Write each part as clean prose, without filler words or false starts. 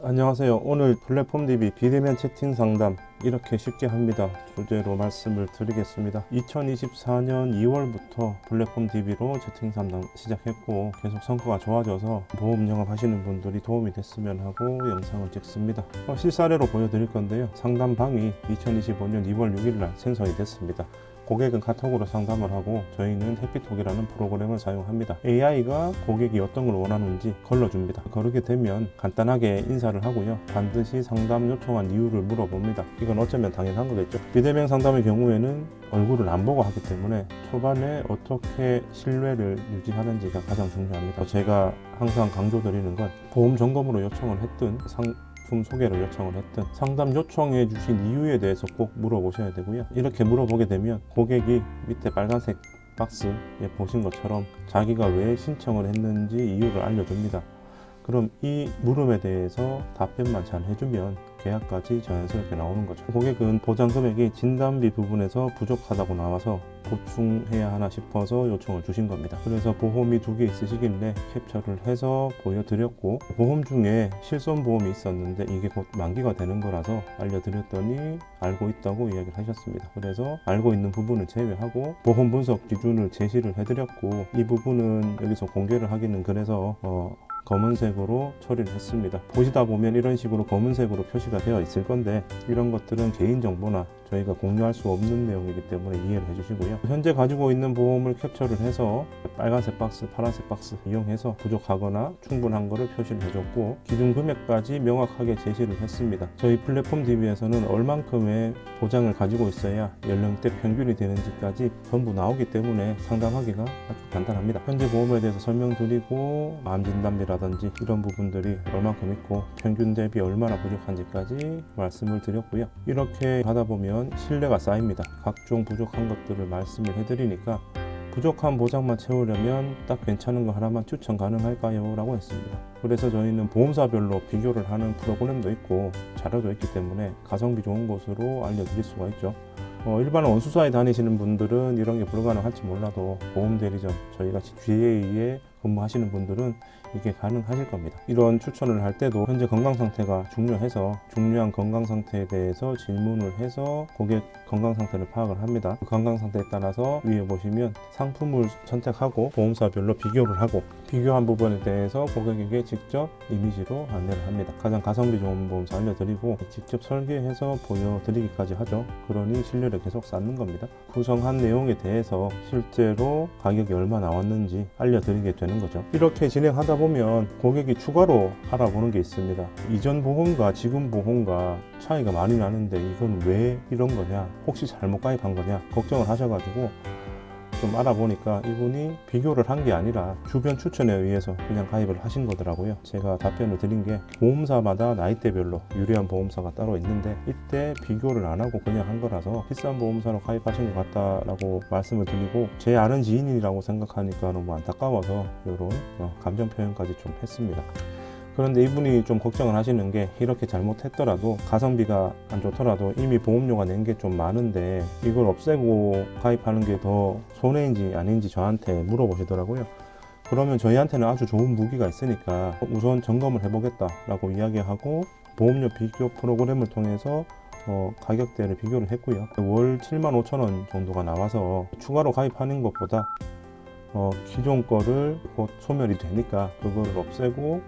안녕하세요. 오늘 플랫폼 DB 비대면 채팅 상담 이렇게 쉽게 합니다 주제로 말씀을 드리겠습니다. 2024년 2월부터 플랫폼 DB로 채팅 상담 시작했고 계속 성과가 좋아져서 보험 영업하시는 분들이 도움이 됐으면 하고 영상을 찍습니다. 실사례로 보여드릴 건데요. 상담방이 2025년 2월 6일날 생성이 됐습니다. 고객은 카톡으로 상담을 하고 저희는 해피톡이라는 프로그램을 사용합니다. AI가 고객이 어떤 걸 원하는지 걸러줍니다. 그렇게 되면 간단하게 인사를 하고요. 반드시 상담 요청한 이유를 물어봅니다. 이건 어쩌면 당연한 거겠죠. 비대면 상담의 경우에는 얼굴을 안 보고 하기 때문에 초반에 어떻게 신뢰를 유지하는지가 가장 중요합니다. 제가 항상 강조드리는 건 보험 점검으로 요청을 했든 상품 소개를 요청을 했든 상담 요청해 주신 이유에 대해서 꼭 물어보셔야 되고요. 이렇게 물어보게 되면 고객이 밑에 빨간색 박스에 보신 것처럼 자기가 왜 신청을 했는지 이유를 알려줍니다. 그럼 이 물음에 대해서 답변만 잘 해주면 계약까지 자연스럽게 나오는 거죠. 고객은 보장 금액이 진단비 부분에서 부족하다고 나와서 보충해야 하나 싶어서 요청을 주신 겁니다. 그래서 보험이 2개 있으시길래 캡처를 해서 보여드렸고, 보험 중에 실손보험이 있었는데 이게 곧 만기가 되는 거라서 알려드렸더니 알고 있다고 이야기를 하셨습니다. 그래서 알고 있는 부분을 제외하고 보험 분석 기준을 제시를 해드렸고, 이 부분은 여기서 공개를 하기는 그래서 검은색으로 처리를 했습니다. 보시다 보면 이런 식으로 검은색으로 표시가 되어 있을 건데, 이런 것들은 개인정보나 저희가 공유할 수 없는 내용이기 때문에 이해를 해주시고요. 현재 가지고 있는 보험을 캡처를 해서 빨간색 박스, 파란색 박스 이용해서 부족하거나 충분한 거를 표시를 해줬고, 기준 금액까지 명확하게 제시를 했습니다. 저희 플랫폼 DB에서는 얼만큼의 보장을 가지고 있어야 연령대 평균이 되는지까지 전부 나오기 때문에 상담하기가 아주 간단합니다. 현재 보험에 대해서 설명드리고 암진단비라든지 이런 부분들이 얼만큼 있고 평균 대비 얼마나 부족한지까지 말씀을 드렸고요. 이렇게 하다 보면 신뢰가 쌓입니다. 각종 부족한 것들을 말씀을 해드리니까 부족한 보장만 채우려면 딱 괜찮은 거 하나만 추천 가능할까요? 라고 했습니다. 그래서 저희는 보험사별로 비교를 하는 프로그램도 있고 자료도 있기 때문에 가성비 좋은 곳으로 알려드릴 수가 있죠. 일반 원수사에 다니시는 분들은 이런 게 불가능할지 몰라도 보험대리점, 저희 같이 GA에 근무하시는 분들은 이게 가능하실 겁니다. 이런 추천을 할 때도 현재 건강 상태가 중요해서 중요한 건강 상태에 대해서 질문을 해서 고객 건강 상태를 파악을 합니다. 그 건강 상태에 따라서 위에 보시면 상품을 선택하고 보험사별로 비교를 하고, 비교한 부분에 대해서 고객에게 직접 이미지로 안내를 합니다. 가장 가성비 좋은 보험사 알려드리고 직접 설계해서 보여드리기까지 하죠. 그러니 신뢰를 계속 쌓는 겁니다. 구성한 내용에 대해서 실제로 가격이 얼마 나왔는지 알려드리게 되는 거죠. 이렇게 진행하다 보면 고객이 추가로 알아보는 게 있습니다. 이전 보험과 지금 보험과 차이가 많이 나는데 이건 왜 이런 거냐, 혹시 잘못 가입한 거냐 걱정을 하셔가지고 좀 알아보니까 이분이 비교를 한 게 아니라 주변 추천에 의해서 그냥 가입을 하신 거더라고요. 제가 답변을 드린 게 보험사마다 나이대별로 유리한 보험사가 따로 있는데 이때 비교를 안 하고 그냥 한 거라서 비싼 보험사로 가입하신 것 같다라고 말씀을 드리고, 제 아는 지인이라고 생각하니까 너무 안타까워서 이런 감정 표현까지 좀 했습니다. 그런데 이분이 좀 걱정을 하시는 게, 이렇게 잘못했더라도 가성비가 안 좋더라도 이미 보험료가 낸 게 좀 많은데 이걸 없애고 가입하는 게 더 손해인지 아닌지 저한테 물어보시더라고요. 그러면 저희한테는 아주 좋은 무기가 있으니까 우선 점검을 해보겠다 라고 이야기하고 보험료 비교 프로그램을 통해서 가격대를 비교를 했고요. 월 75,000원 정도가 나와서 추가로 가입하는 것보다 기존 거를 곧 소멸이 되니까 그거를 없애고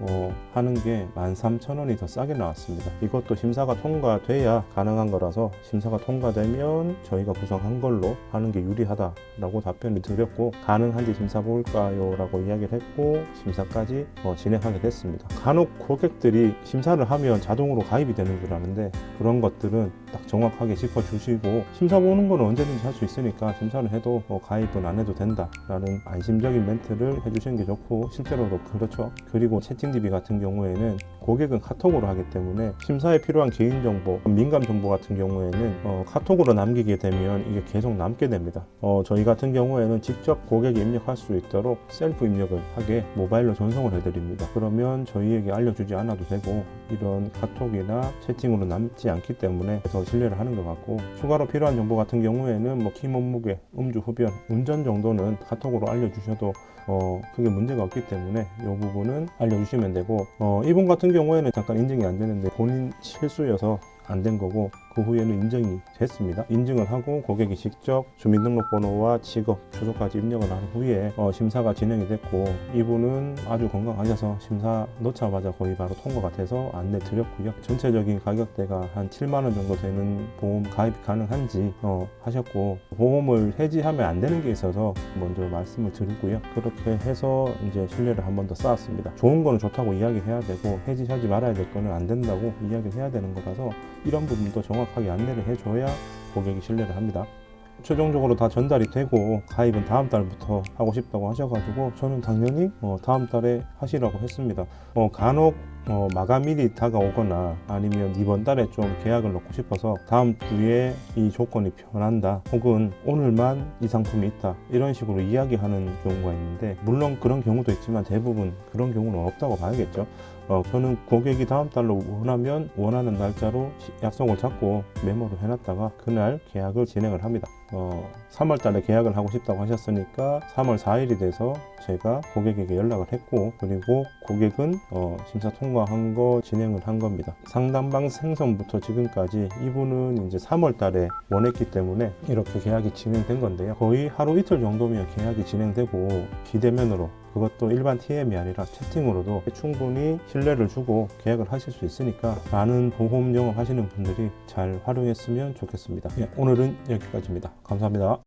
하는 게 13,000원이 더 싸게 나왔습니다. 이것도 심사가 통과돼야 가능한 거라서 심사가 통과되면 저희가 구성한 걸로 하는 게 유리하다라고 답변을 드렸고, 가능한지 심사 볼까요? 라고 이야기를 했고 심사까지 진행하게 됐습니다. 간혹 고객들이 심사를 하면 자동으로 가입이 되는 줄 아는데 그런 것들은 딱 정확하게 짚어주시고, 심사 보는 건 언제든지 할 수 있으니까 심사를 해도 가입은 안 해도 된다라는 안심적인 멘트를 해주시는 게 좋고, 실제로도 그렇죠. 그리고 채팅DB 같은 경우에는 고객은 카톡으로 하기 때문에 심사에 필요한 개인정보, 민감정보 같은 경우에는 카톡으로 남기게 되면 이게 계속 남게 됩니다. 저희 같은 경우에는 직접 고객이 입력할 수 있도록 셀프 입력을 하게 모바일로 전송을 해드립니다. 그러면 저희에게 알려주지 않아도 되고 이런 카톡이나 채팅으로 남지 않기 때문에 더 신뢰를 하는 것 같고, 추가로 필요한 정보 같은 경우에는 키 몸무게, 음주 흡연, 운전 정도는 카톡으로 알려주셔도 크게 문제가 없기 때문에 이 부분은 알려주시면 되고, 이분 같은 경우에는 잠깐 인증이 안 되는데 본인 실수여서 안 된 거고, 그 후에는 인정이 됐습니다. 인증을 하고 고객이 직접 주민등록번호와 직업, 주소까지 입력을 한 후에 심사가 진행이 됐고, 이분은 아주 건강하셔서 심사 넣자마자 거의 바로 통과가 돼서 안내 드렸고요. 전체적인 가격대가 한 7만 원 정도 되는 보험 가입 가능한지 하셨고, 보험을 해지하면 안 되는 게 있어서 먼저 말씀을 드리고요. 그렇게 해서 이제 신뢰를 한 번 더 쌓았습니다. 좋은 거는 좋다고 이야기해야 되고, 해지하지 말아야 될 거는 안 된다고 이야기를 해야 되는 거라서 이런 부분도 정확하게 안내를 해줘야 고객이 신뢰를 합니다. 최종적으로 다 전달이 되고 가입은 다음 달부터 하고 싶다고 하셔가지고 저는 당연히 다음 달에 하시라고 했습니다. 간혹 마감일이 다가오거나 아니면 이번 달에 좀 계약을 넣고 싶어서 다음 주에 이 조건이 변한다, 혹은 오늘만 이 상품이 있다, 이런 식으로 이야기하는 경우가 있는데, 물론 그런 경우도 있지만 대부분 그런 경우는 없다고 봐야겠죠. 저는 고객이 다음 달로 원하면 원하는 날짜로 약속을 잡고 메모를 해놨다가 그날 계약을 진행을 합니다. 3월 달에 계약을 하고 싶다고 하셨으니까 3월 4일이 돼서 제가 고객에게 연락을 했고, 그리고 고객은 심사 통과한 거 진행을 한 겁니다. 상담방 생성부터 지금까지 이분은 이제 3월 달에 원했기 때문에 이렇게 계약이 진행된 건데요. 거의 하루 이틀 정도면 계약이 진행되고, 비대면으로, 그것도 일반 TM이 아니라 채팅으로도 충분히 신뢰를 주고 계약을 하실 수 있으니까 많은 보험 영업 하시는 분들이 잘 활용했으면 좋겠습니다. 오늘은 여기까지입니다. 감사합니다.